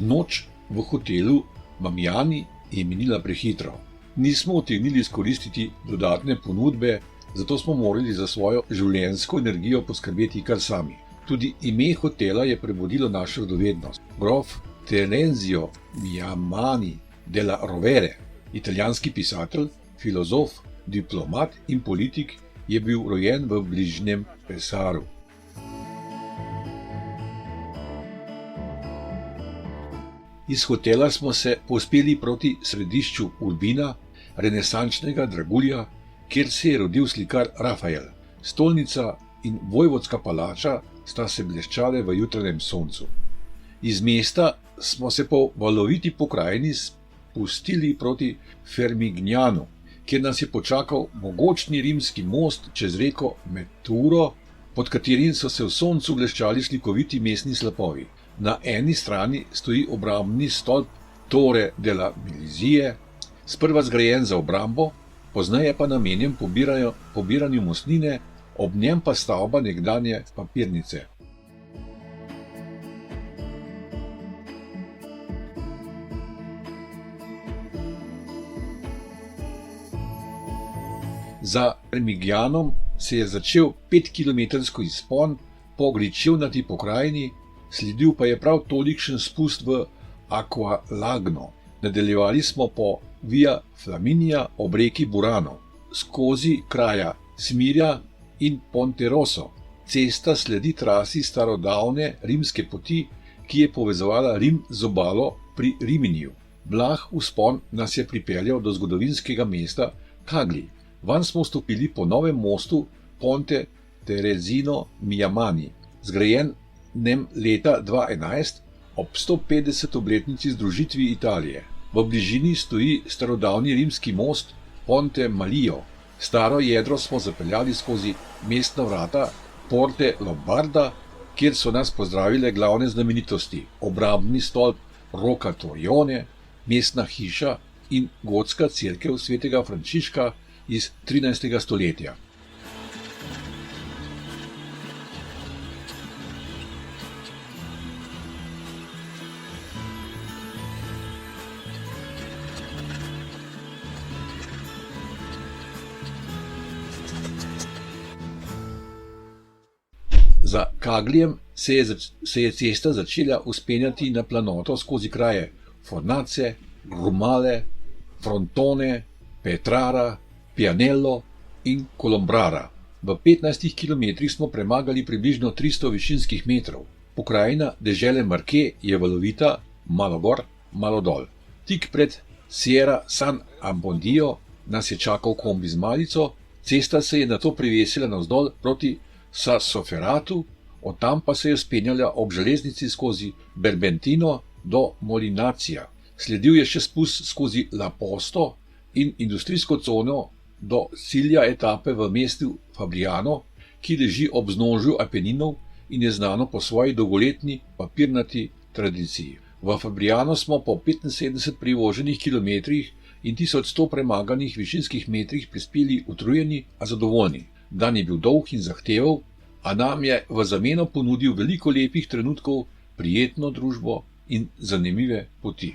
Noč v hotelu Mamiani je minila prehitro. Nismo utegnili izkoristiti dodatne ponudbe, zato smo morali za svojo življenjsko energijo poskrbeti kar sami. Tudi ime hotela je prebudilo našo radovednost. Grof Terenzio Miamani della Rovere, italijanski pisatelj, filozof, diplomat in politik, je bil rojen v bližnjem Pesaru. Iz hotela smo se povzpeli proti središču Urbina, renesančnega dragulja, kjer se je rodil slikar Rafael. Stolnica in vojvodska palača sta se bleščale v jutranjem soncu. Iz mesta smo se po valoviti pokrajini spustili proti Fermignanu, kjer nas je počakal mogočni rimski most čez reko Meturo, pod katerim so se v soncu bleščali slikoviti mestni slapovi. Na eni strani stoji obrambni stolp Torre della Milizije, sprva zgrajen za obrambo, pozneje pa namenjen pobiranju mostnine, ob njem pa stavba nekdanje papirnice. Za Fermignanom se je začel 5-kilometrski izpon po gričevnati pokrajini, sledil pa je prav tolikšen spust v Aqualagno. Nadaljevali smo po Via Flaminia ob reki Burano, skozi kraja Smirja in Ponteroso. Cesta sledi trasi starodavne rimske poti, ki je povezovala Rim z obalo pri Riminiju. Blag vzpon nas je pripeljal do zgodovinskega mesta Cagli. Vanj smo vstopili po novem mostu Ponte Terezino Miamani, zgrajen leta 2011 ob 150. obletnici združitvi Italije. V bližini stoji starodavni rimski most Ponte Malio. Staro jedro smo zapeljali skozi mestna vrata Porte Lombarda, kjer so nas pozdravile glavne znamenitosti: obrambni stolp Rocca Torione, mestna hiša in gotska cerkev svetega Frančiška iz 13. stoletja. Za Caglijem se je cesta začela vzpenjati na planoto skozi kraje Fornace, Grumale, Frontone, Petrara, Pianello in Colombrara. V 15 kilometrih smo premagali približno 300 višinskih metrov. Pokrajina dežele Marche je valovita, malo gor, malo dol. Tik pred Sierra San Abbondio nas je čakal kombi z malico, cesta se je nato privesila navzdol proti Sassoferratu, od tam pa se je vzpenjala ob železnici skozi Berbentino do Molinacija. Sledil je še spust skozi La Posto in industrijsko cono do cilja etape v mestu Fabriano, ki leži ob vznožju Apeninov in je znano po svoji dolgoletni papirnati tradiciji. V Fabriano smo po 75 privoženih kilometrih in 1100 premaganih višinskih metrih prispeli utrujeni, a zadovoljni. Dan je bil dolg in zahteval, a nam je v zameno ponudil veliko lepih trenutkov, prijetno družbo in zanimive poti.